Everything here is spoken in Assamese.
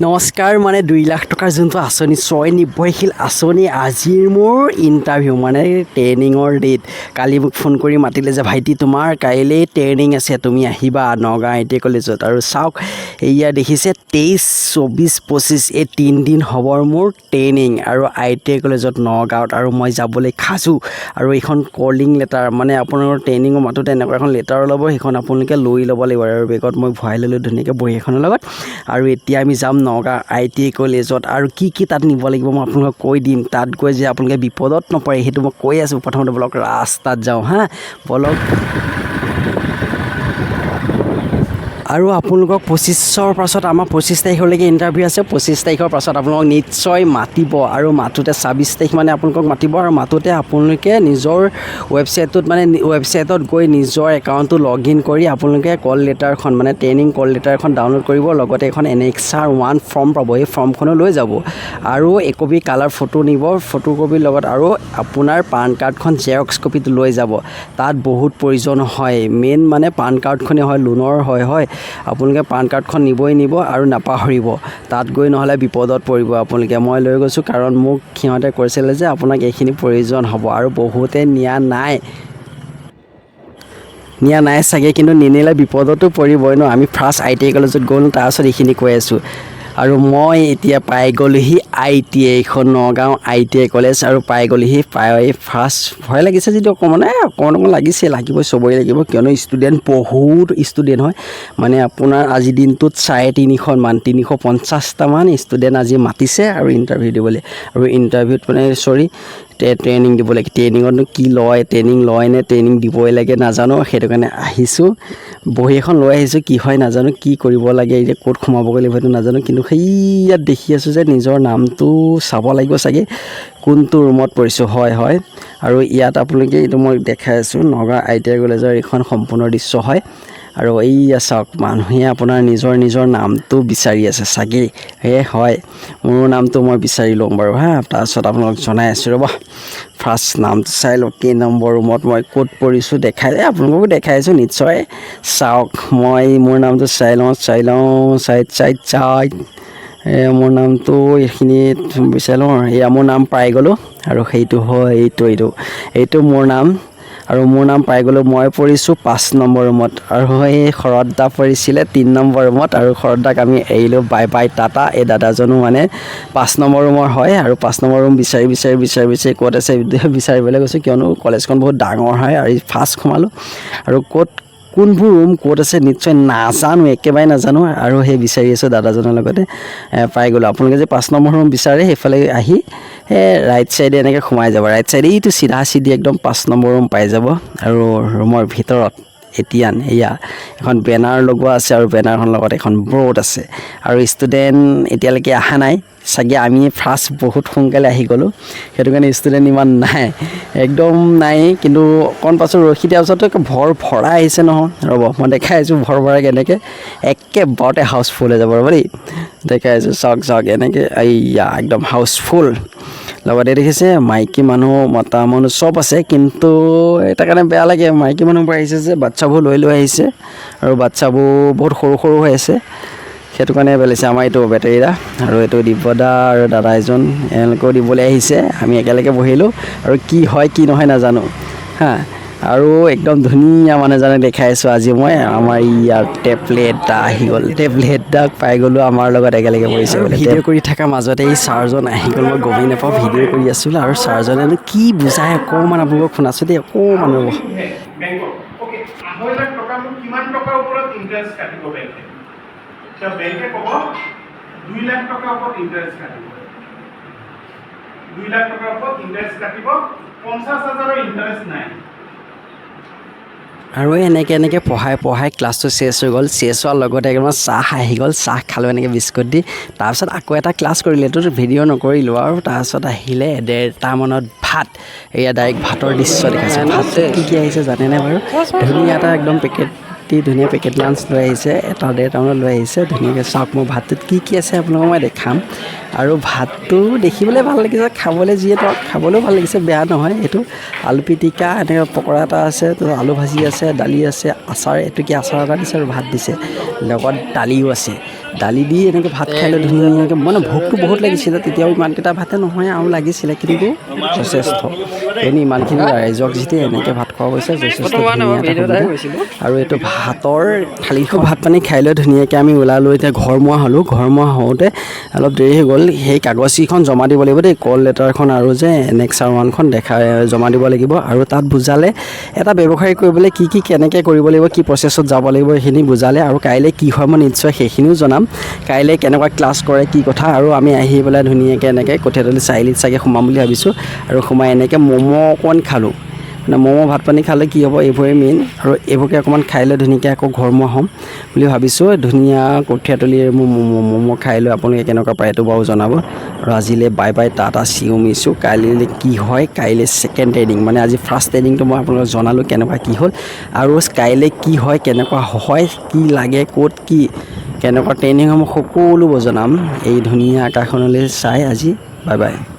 নমস্কাৰ মানে 2 লাখ টকাৰ যোনটো আঁচনি ছয় নিৰ্ভৰশীল আঁচনি আজিৰ মোৰ ইণ্টাৰভিউ মানে ট্ৰেইনিঙৰ ডেট কালি মোক ফোন কৰি মাতিলে যে ভাইটি তোমাৰ কাইলৈ ট্ৰেইনিং আছে তুমি আহিবা নগাঁও আই টি আই কলেজত আৰু চাওক এয়া দেখিছে 23, 24, 25 এই 3 দিন হ'ব মোৰ ট্ৰেইনিং আৰু আই টি আই কলেজত নগাঁৱত আৰু মই যাবলৈ খাজু আৰু এইখন কলিং লেটাৰ মানে আপোনালোকৰ ট্ৰেইনিঙৰ মাতোতে এনেকুৱা এখন লেটাৰ ওলাব সেইখন আপোনালোকে লৈ ল'ব লাগিব আৰু বেগত মই ভৰাই ল'লোঁ ধুনীয়াকৈ বহি এখনৰ লগত আৰু এতিয়া আমি যাম নগাঁও আই টি আই কলেজত আৰু কি তাত নিব লাগিব মই আপোনালোকক কৈ দিম তাত গৈ যে আপোনালোকে বিপদত নপৰে সেইটো মই কৈ আছোঁ প্ৰথমতে বলক ৰাস্তাত যাওঁ হা বলক আৰু আপোনালোকক 25ৰ পাছত আমাৰ 25 তাৰিখলৈকে ইণ্টাৰভিউ আছে 25 তাৰিখৰ পাছত আপোনালোকক নিশ্চয় মাতিব আৰু মাতোতে 26 তাৰিখ মানে আপোনালোকক মাতিব আৰু মাতোতে আপোনালোকে নিজৰ ৱেবছাইটত গৈ নিজৰ একাউণ্টটো লগ ইন কৰি আপোনালোকে কল লেটাৰখন মানে ট্ৰেইনিং কল লেটাৰখন ডাউনলোড কৰিব লগতে এখন এনেক্সাৰ 1 ফৰ্ম পাব এই ফৰ্মখনো লৈ যাব আৰু একপি কালাৰ ফটো নিব ফটো কপিৰ লগত আৰু আপোনাৰ পান কাৰ্ডখন জেৰক্স কপিটো লৈ যাব তাত বহুত প্ৰয়োজন হয় মেইন মানে পান কাৰ্ডখনে হয় লোনৰ হয় আপোনালোকে পান কাৰ্ডখন নিব আৰু নাপাহৰিব তাত গৈ নহ'লে বিপদত পৰিব আপোনালোকে মই লৈ গৈছোঁ কাৰণ মোক সিহঁতে কৈছিলে যে আপোনাক এইখিনি প্ৰয়োজন হ'ব আৰু বহুতে নিয়া নাই চাগে কিন্তু নিনিলে বিপদতো পৰিবই ন আমি ফাৰ্ষ্ট আই টি আই কলেজত গ'লোঁ তাৰপিছত এইখিনি কৈ আছোঁ আৰু মই এতিয়া পাই গ'লোহি আই টি আইখন Nagaon I T I college আৰু পাই গ'লোহি ফাৰ্ষ্ট ভয় লাগিছে যিটো অকণমান লাগিবই চবই লাগিব কিয়নো ষ্টুডেণ্ট বহুত ষ্টুডেণ্ট হয় মানে আপোনাৰ আজি দিনটোত 350মান ষ্টুডেণ্ট আজি মাতিছে আৰু ইণ্টাৰভিউ দিবলৈ আৰু ইণ্টাৰভিউত মানে ট্ৰেইনিং দিব লাগে ট্ৰেইনিঙতনো কি লয় ট্ৰেইনিং লয় নে ট্ৰেইনিং দিবই লাগে নাজানো সেইটো কাৰণে আহিছোঁ বহি এখন লৈ আহিছোঁ কি হয় নাজানো কি কৰিব লাগে এতিয়া ক'ত সোমাবগৈ লাগিব সেইটো নাজানো কিন্তু সেই ইয়াত দেখি আছোঁ যে নিজৰ নামটো চাব লাগিব চাগে কোনটো ৰুমত পৰিছোঁ হয় আৰু ইয়াত আপোনালোকে এইটো মই দেখাই আছোঁ নগাঁও আই টি আই কলেজৰ এইখন সম্পূৰ্ণ দৃশ্য হয় আৰু এইয়া চাওক মানুহে আপোনাৰ নিজৰ নামটো বিচাৰি আছে চাগে হয় মোৰ নামটো মই বিচাৰি ল'ম বাৰু হা তাৰপিছত আপোনালোকক জনাই আছোঁ ৰ'ব ফাৰ্ষ্ট নামটো চাই লওক কেই নম্বৰ ৰুমত মই ক'ত পৰিছোঁ আপোনালোককো দেখাই আছোঁ নিশ্চয় চাওক মই মোৰ নামটো চাই লওঁ চাইড মোৰ নামটো এইখিনিত বিচাৰি লওঁ এয়া মোৰ নাম পাই গ'লোঁ আৰু সেইটো হয় এইটো মোৰ নাম আৰু মোৰ নাম পাই গ'লোঁ মই পৰিছোঁ 5 নম্বৰ ৰুমত আৰু এই শৰৎদা পৰিছিলে 3 নম্বৰ ৰুমত আৰু শৰৎদাক আমি এৰিলোঁ বাই টাটা এই দাদাজনো মানে 5 নম্বৰ ৰুমৰ হয় আৰু 5 নম্বৰ ৰুম বিচাৰি ক'ত আছে বিচাৰিবলৈ গৈছোঁ কিয়নো কলেজখন বহুত ডাঙৰ হয় আৰু ফাৰ্ষ্ট সোমালোঁ আৰু কোনবোৰ ৰুম ক'ত আছে নিশ্চয় নাজানো একেবাৰে নাজানো আৰু সেই বিচাৰি আছোঁ দাদাজনৰ লগতে পাই গ'লোঁ আপোনালোকে যে 5 নম্বৰ ৰুম বিচাৰে সেইফালে আহি ৰাইট চাইডে এনেকৈ সোমাই যাব ৰাইট চাইডে এইটো চিধা একদম 5 নম্বৰ ৰুম পাই যাব আৰু ৰুমৰ ভিতৰত এতিয়া এয়া এখন বেনাৰ লগোৱা আছে আৰু বেনাৰখনৰ লগত এখন বৰ্ড আছে আৰু ষ্টুডেণ্ট এতিয়ালৈকে অহা নাই চাগে আমি ফাৰ্ষ্ট বহুত সোনকালে আহি গ'লোঁ সেইটো কাৰণে ষ্টুডেণ্ট ইমান নাই একদম নাই কিন্তু অকণ পাছত ৰখি দিয়াৰ পাছত ভৰা আহিছে নহয় ৰ'ব মই দেখাই আছোঁ ভৰা কেনেকৈ একেবাৰতে হাউচফুল হৈ যাব ৰ'ব দেই দেখাই আছোঁ চাওক এনেকৈ এইয়া একদম হাউচফুল লগতে দেখিছে মাইকী মানুহ মতা মানুহ চব আছে কিন্তু এটা কাৰণে বেয়া লাগে মাইকী মানুহবোৰ আহিছে যে বাচ্ছাবোৰ লৈ আহিছে আৰু বাচ্ছাবোৰ বহুত সৰু হৈ আছে সেইটো কাৰণে পেলাইছে আমাৰ এইটো বেটেৰীদা আৰু এইটো দিব্যদা আৰু দাদা এজন এওঁলোকেও দিবলৈ আহিছে আমি একেলগে বহিলোঁ আৰু কি হয় কি নহয় নাজানো হা আৰু একদম ধুনীয়া মানুহজনে দেখাই আছোঁ আজি মই আমাৰ ইয়াৰ টেবলেটটা আহি গ'ল টেবলেটটাক পাই গ'লোঁ আমাৰ লগত একেলগে বহিছে ভিডিঅ' কৰি থকাৰ মাজতে এই ছাৰজন আহি গ'ল মই গমেই নাপাওঁ ভিডিঅ' কৰি আছিলোঁ আৰু ছাৰজনেনো কি বুজাই অকণমান আপোনালোকক শুনাছোঁ দেই অকণমান ৰ'ব বেংকে ক'ব 2 লাখ টকাৰ ওপৰত ইণ্টাৰেষ্ট কাটিব 2 লাখ টকাৰ ওপৰত ইণ্টাৰেষ্ট কাটিব 50,000ৰ ইণ্টাৰেষ্ট নাই আৰু এনেকৈ পঢ়াই ক্লাছটো চেছ হৈ গ'ল চেছ হোৱাৰ লগতে একদম চাহ আহি গ'ল চাহ খালোঁ এনেকৈ বিস্কুট দি তাৰপিছত আকৌ এটা ক্লাছ কৰিলোঁ এইটো ভিডিঅ' নকৰিলোঁ আৰু তাৰপিছত আহিলে 1:30 ভাত এয়া ডাইৰেক্ট ভাতৰ দৃশ্য দেখাইছে ভাত কি আহিছে জানেনে বাৰু ধুনীয়া এটা একদম ধুনীয়া পেকেট লাঞ্চ লৈ আহিছে 1:30 লৈ আহিছে ধুনীয়াকৈ চাওক মোৰ ভাতটোত কি আছে আপোনালোকক মই দেখাম আৰু ভাতটো দেখিবলৈ ভাল লাগিছে খাবলৈ যিহেতু খাবলৈও ভাল লাগিছে বেয়া নহয় এইটো আলু পিটিকা এনেকৈ পকৰা এটা আছে তো আলু ভাজি আছে দালি আছে আচাৰ এইটো কি আচাৰ এটা দিছে আৰু ভাত দিছে লগত দালিও আছে দালি দি এনেকৈ ভাত খাই লৈ ধুনীয়াকৈ মানে ভোকটো বহুত লাগিছিলে তেতিয়াও ইমানকেইটা ভাতে নহয় আৰু লাগিছিলে কিন্তু যথেষ্ট কিয়নো ইমানখিনি ৰাইজক যেতিয়া এনেকৈ ভাত খোৱা গৈছে যথেষ্ট ধুনীয়া এটা সুবিধা আৰু এইটো ভাতৰ থালিখন ভাত পানী খাই লৈ ধুনীয়াকৈ আমি ওলালোঁ এতিয়া ঘৰমুৱা হ'লোঁ ঘৰমুৱা হওঁতে অলপ দেৰি হৈ গ'ল সেই কাগজকেইখন জমা দিব লাগিব দেই কল লেটাৰখন আৰু যে এনেক্স R1খন জমা দিব লাগিব আৰু তাত বুজালে এটা ব্যৱসায় কৰিবলৈ কি কেনেকৈ কৰিব লাগিব কি প্ৰচেছত যাব লাগিব সেইখিনি বুজালে আৰু কাইলৈ কি হয় মই নিশ্চয় সেইখিনিও জনাম কাইলৈ কেনেকুৱা ক্লাছ কৰে কি কথা আৰু আমি আহি পেলাই ধুনীয়াকৈ এনেকৈ কঠীয়াতলি চাৰিআলিত চাগে সোমাম বুলি ভাবিছোঁ আৰু সোমাই এনেকৈ ম'ম' অকণমান খালোঁ মানে ম'ম' ভাত পানী খালে কি হ'ব এইবোৰে মেইন আৰু এইবোৰকে অকণমান খাই লৈ ধুনীয়াকৈ আকৌ ঘৰমুৱা হ'ম বুলি ভাবিছোঁ ধুনীয়া কঠীয়াতলিৰ ম'ম' খাই লৈ আপোনালোকে কেনেকুৱা পায় এইটো বাৰু জনাব আৰু আজিলৈ বাই বাই টাটা চিও মিছোঁ কাইলৈ কি হয় কাইলৈ ছেকেণ্ড ট্ৰেইনিং মানে আজি ফাৰ্ষ্ট ট্ৰেইনিংটো মই আপোনালোকক জনালোঁ কেনেকুৱা কি হ'ল আৰু কাইলৈ কি হয় কেনেকুৱা হয় কি লাগে ক'ত কি কেনেকুৱা ট্ৰেইনিং হ'ব সকলোবোৰ জনাম এই ধুনীয়া আকাশখনলৈ চাই আজি বাই বাই